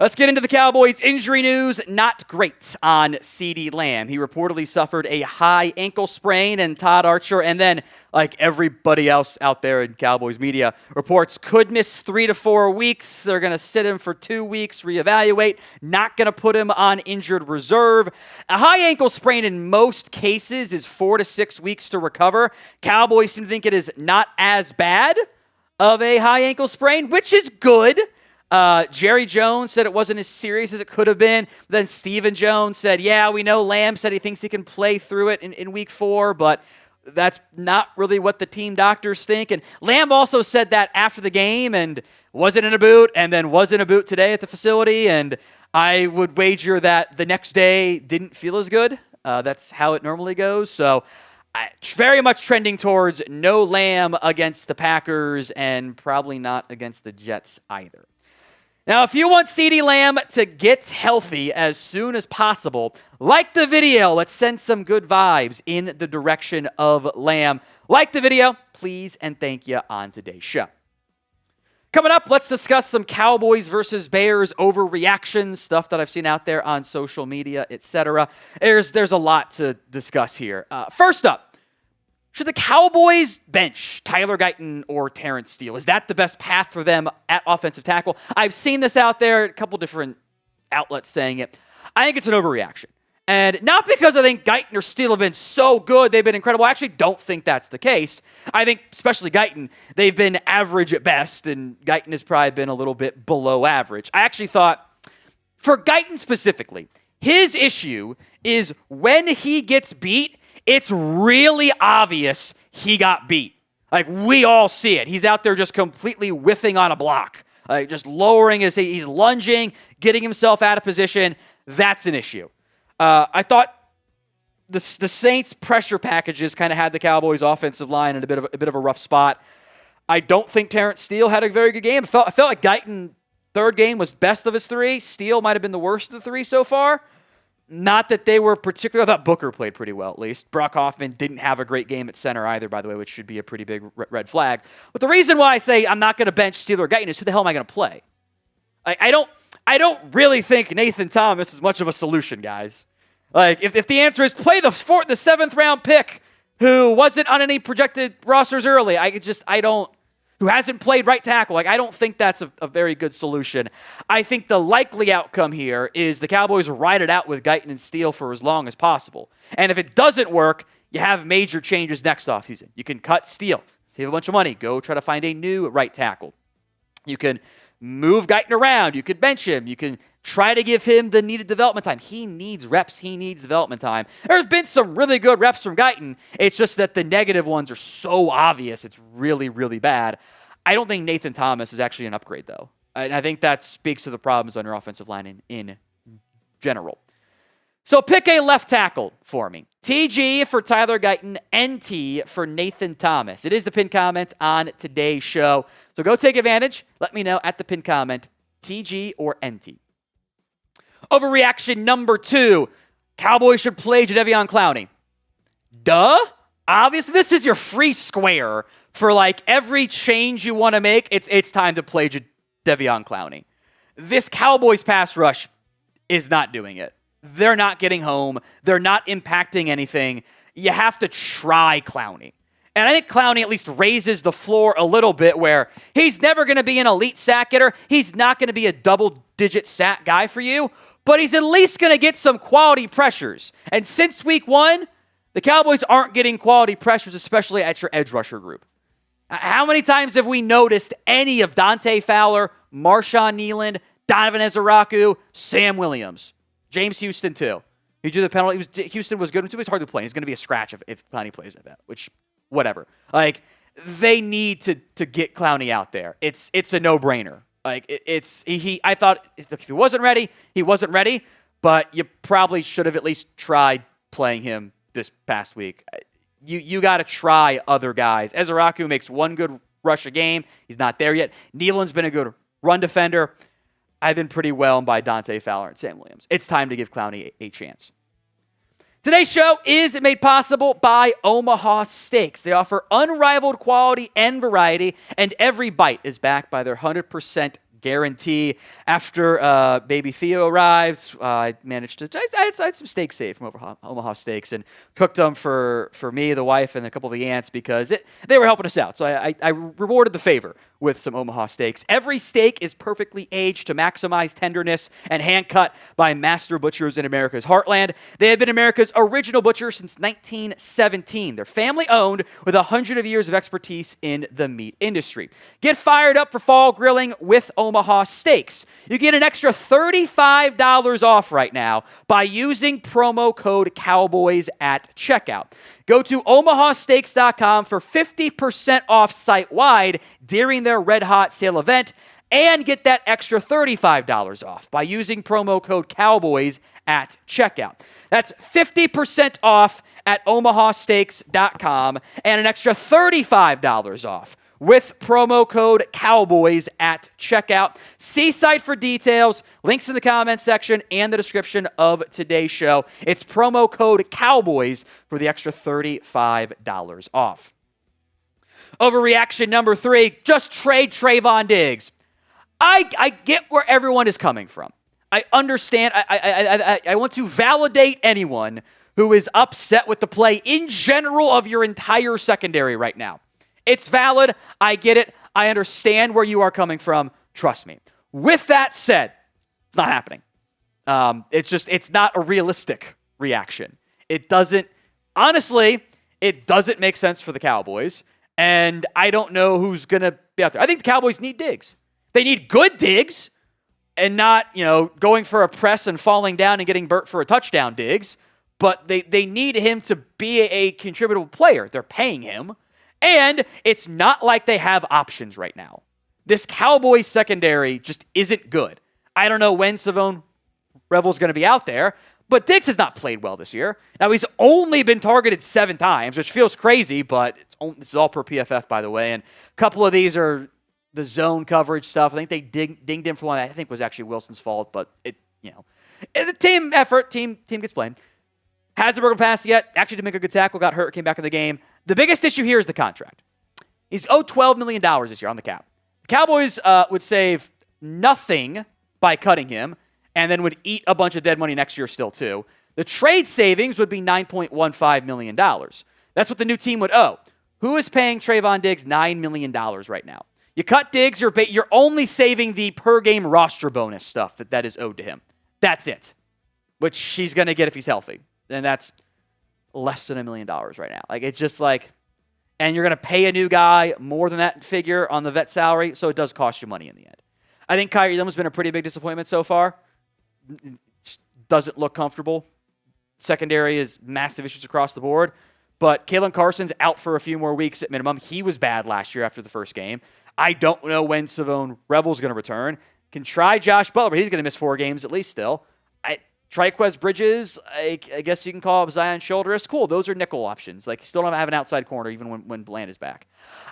Let's get into the Cowboys injury news. Not great on CeeDee Lamb. He reportedly suffered a high ankle sprain, and Todd Archer, and then, like everybody else out there in Cowboys media, reports could miss 3 to 4 weeks. They're going to sit him for 2 weeks, reevaluate, not going to put him on injured reserve. A high ankle sprain in most cases is 4 to 6 weeks to recover. Cowboys seem to think it is not as bad of a high ankle sprain, which is good. Jerry Jones said it wasn't as serious as it could have been. Then Stephen Jones said, yeah, we know Lamb said he thinks he can play through it in week 4, but that's not really what the team doctors think. And Lamb also said that after the game and wasn't in a boot and then was in a boot today at the facility. And I would wager that the next day didn't feel as good. That's how it normally goes. So very much trending towards no Lamb against the Packers and probably not against the Jets either. Now, if you want CeeDee Lamb to get healthy as soon as possible, like the video. Let's send some good vibes in the direction of Lamb. Like the video, please, and thank you on today's show. Coming up, let's discuss some Cowboys versus Bears overreactions, stuff that I've seen out there on social media, etc. There's a lot to discuss here. First up, should the Cowboys bench Tyler Guyton or Terence Steele? Is that the best path for them at offensive tackle? I've seen this out there, a couple different outlets saying it. I think it's an overreaction. And not because I think Guyton or Steele have been so good, they've been incredible. I actually don't think that's the case. I think, especially Guyton, they've been average at best, and Guyton has probably been a little bit below average. I actually thought, for Guyton specifically, his issue is when he gets beat, it's really obvious he got beat. Like, we all see it. He's out there just completely whiffing on a block, just lowering he's lunging, getting himself out of position. That's an issue. I thought the Saints' pressure packages kind of had the Cowboys' offensive line in a bit of a rough spot. I don't think Terence Steele had a very good game. I felt like Guyton, third game, was best of his 3. Steele might have been the worst of the 3 so far. Not that they were particular. I thought Booker played pretty well, at least. Brock Hoffman didn't have a great game at center either, by the way, which should be a pretty big red flag. But the reason why I say I'm not going to bench Steele or Guyton is who the hell am I going to play? I don't really think Nathan Thomas is much of a solution, guys. Like, if the answer is play the 7th round pick who wasn't on any projected rosters early, who hasn't played right tackle. Like, I don't think that's a very good solution. I think the likely outcome here is the Cowboys ride it out with Guyton and Steele for as long as possible. And if it doesn't work, you have major changes next offseason. You can cut Steele, save a bunch of money, go try to find a new right tackle. You can move Guyton around. You could bench him. You can try to give him the needed development time. He needs reps. He needs development time. There's been some really good reps from Guyton. It's just that the negative ones are so obvious. It's really, really bad. I don't think Nathan Thomas is actually an upgrade, though. And I think that speaks to the problems on your offensive line in general. So pick a left tackle for me. TG for Tyler Guyton, NT for Nathan Thomas. It is the pinned comment on today's show. So go take advantage. Let me know at the pinned comment, TG or NT. Overreaction number 2. Cowboys should play Jadeveon Clowney. Duh. Obviously, this is your free square for like every change you want to make. It's time to play Jadeveon Clowney. This Cowboys pass rush is not doing it. They're not getting home. They're not impacting anything. You have to try Clowney. And I think Clowney at least raises the floor a little bit where he's never going to be an elite sack getter. He's not going to be a double-digit sack guy for you, but he's at least going to get some quality pressures. And since week 1, the Cowboys aren't getting quality pressures, especially at your edge rusher group. How many times have we noticed any of Dante Fowler, Marshawn Kneeland, Donovan Ezeraku, Sam Williams, James Houston too? He drew the penalty. Houston was good. It was hard to play. He's going to be a scratch if Clowney plays at that, which, whatever. Like, they need to get Clowney out there. It's a no-brainer. Like, I thought if he wasn't ready, he wasn't ready, but you probably should have at least tried playing him this past week. You got to try other guys. Ezeraku makes one good rush a game. He's not there yet. Nealon's been a good run defender. I've been pretty whelmed by Dante Fowler and Sam Williams. It's time to give Clowney a chance. Today's show is made possible by Omaha Steaks. They offer unrivaled quality and variety, and every bite is backed by their 100% guarantee. After baby Theo arrived, I managed to, I had some steaks saved from Omaha Steaks and cooked them for me, the wife, and a couple of the aunts because they were helping us out. So I rewarded the favor with some Omaha Steaks. Every steak is perfectly aged to maximize tenderness and hand-cut by master butchers in America's heartland. They have been America's original butcher since 1917. They're family-owned with 100 years of expertise in the meat industry. Get fired up for fall grilling with Omaha Steaks. You get an extra $35 off right now by using promo code Cowboys at checkout. Go to omahasteaks.com for 50% off site-wide during their Red Hot sale event and get that extra $35 off by using promo code Cowboys at checkout. That's 50% off at omahasteaks.com and an extra $35 off with promo code Cowboys at checkout. See site for details, links in the comment section and the description of today's show. It's promo code Cowboys for the extra $35 off. Overreaction number 3, just trade Trevon Diggs. I get where everyone is coming from. I understand. I want to validate anyone who is upset with the play in general of your entire secondary right now. It's valid. I get it. I understand where you are coming from. Trust me. With that said, it's not happening. It's not a realistic reaction. It doesn't make sense for the Cowboys. And I don't know who's going to be out there. I think the Cowboys need Diggs. They need good Diggs and not, going for a press and falling down and getting burnt for a touchdown Diggs. But they need him to be a contributable player. They're paying him. And it's not like they have options right now. This Cowboys secondary just isn't good. I don't know when Savone Rebel's going to be out there, but Diggs has not played well this year. Now, he's only been targeted 7 times, which feels crazy, but this is all per PFF, by the way. And a couple of these are the zone coverage stuff. I think they dinged him for one. I think it was actually Wilson's fault, but the team effort, team gets blamed. Hasn't broken past yet. Actually did make a good tackle, got hurt, came back in the game. The biggest issue here is the contract. He's owed $12 million this year on the cap. The Cowboys would save nothing by cutting him and then would eat a bunch of dead money next year still too. The trade savings would be $9.15 million. That's what the new team would owe. Who is paying Trevon Diggs $9 million right now? You cut Diggs, you're only saving the per-game roster bonus stuff that is owed to him. That's it, which he's going to get if he's healthy. And that's less than $1 million right now. It's just and you're going to pay a new guy more than that figure on the vet salary, so it does cost you money in the end. I think Kyrie Lamb has been a pretty big disappointment so far. Doesn't look comfortable. Secondary is massive issues across the board. But Kalen Carson's out for a few more weeks at minimum. He was bad last year after the first game. I don't know when Savone Rebel's going to return. Can try Josh Butler, but he's going to miss 4 games at least still. Triquez Bridges, I guess you can call up Zion Childress. Cool, those are nickel options. You still don't have an outside corner even when Bland is back.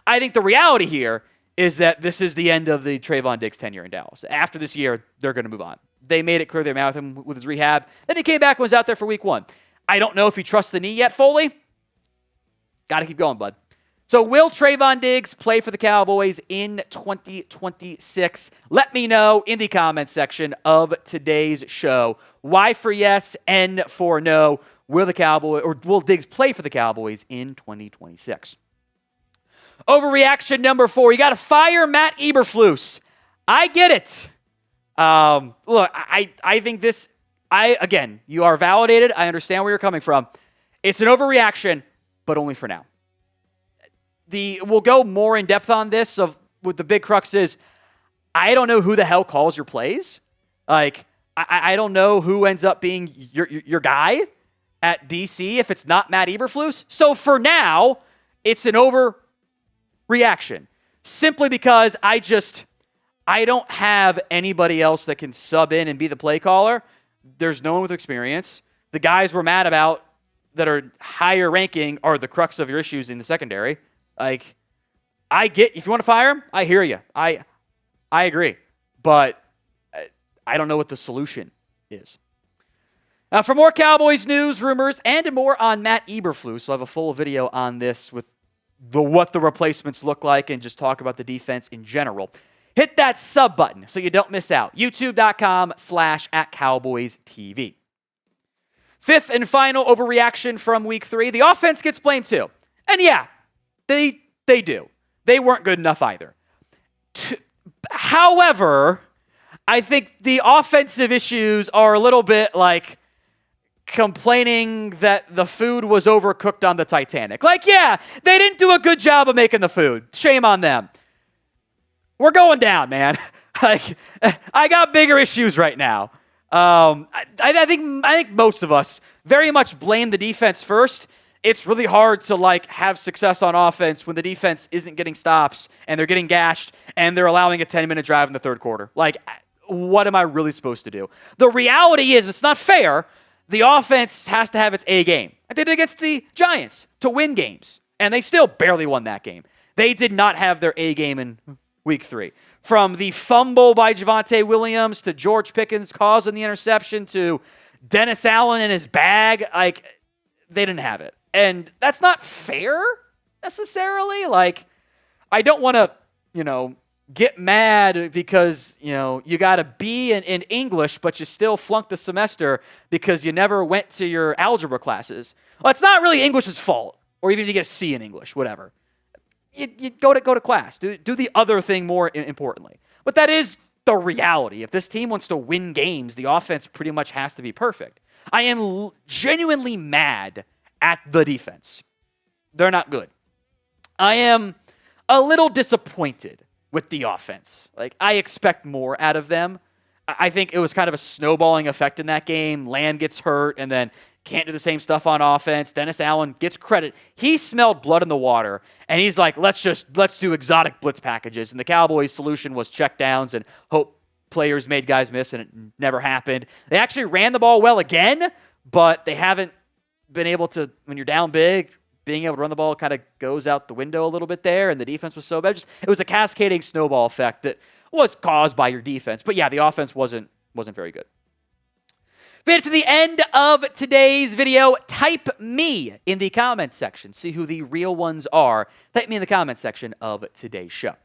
I think the reality here is that this is the end of the Trevon Diggs tenure in Dallas. After this year, they're going to move on. They made it clear they're mad with him with his rehab. Then he came back and was out there for week 1. I don't know if he trusts the knee yet fully. Got to keep going, bud. So will Trevon Diggs play for the Cowboys in 2026? Let me know in the comments section of today's show. Y for yes, N for no. Will Diggs play for the Cowboys in 2026? Overreaction number 4. You got to fire Matt Eberflus. I get it. Look, I think this. Again, you are validated. I understand where you're coming from. It's an overreaction, but only for now. We'll go more in depth on this of what the big crux is. I don't know who the hell calls your plays. I don't know who ends up being your guy at DC if it's not Matt Eberflus. So for now, it's an overreaction. Simply because I don't have anybody else that can sub in and be the play caller. There's no one with experience. The guys we're mad about that are higher ranking are the crux of your issues in the secondary. I get, if you want to fire him, I hear you. I agree. But I don't know what the solution is. For more Cowboys news, rumors, and more on Matt Eberflus, we'll have a full video on this with what the replacements look like and just talk about the defense in general. hit that sub button so you don't miss out. YouTube.com/@CowboysTV. Fifth and final overreaction from week 3. The offense gets blamed too. And yeah, they do. They weren't good enough either. However, I think the offensive issues are a little bit like complaining that the food was overcooked on the Titanic. Like, yeah, they didn't do a good job of making the food. Shame on them. We're going down, man. Like, I got bigger issues right now. I think most of us very much blame the defense first. It's really hard to have success on offense when the defense isn't getting stops and they're getting gashed and they're allowing a 10-minute drive in the third quarter. What am I really supposed to do? The reality is it's not fair. The offense has to have its A game. I did it against the Giants to win games, and they still barely won that game. They did not have their A game in week 3. From the fumble by Javonte Williams to George Pickens causing the interception to Dennis Allen in his bag, they didn't have it. And that's not fair necessarily. I don't want to, get mad because, you got a B in English, but you still flunked the semester because you never went to your algebra classes. Well, it's not really English's fault, or even if you get a C in English, whatever. You go to class. Do the other thing more importantly. But that is the reality. If this team wants to win games, the offense pretty much has to be perfect. I am genuinely mad at the defense. They're not good. I am a little disappointed with the offense. I expect more out of them. I think it was kind of a snowballing effect in that game. Lamb gets hurt and then can't do the same stuff on offense. Dennis Allen gets credit. He smelled blood in the water, and he's like, let's do exotic blitz packages. And the Cowboys' solution was check downs and hope players made guys miss, and it never happened. They actually ran the ball well again, but they haven't been able to, when you're down big, being able to run the ball kind of goes out the window a little bit there, and the defense was so bad. It was a cascading snowball effect that was caused by your defense. But yeah, the offense wasn't very good. Made it to the end of today's video. Type me in the comments section. See who the real ones are. Type me in the comments section of today's show.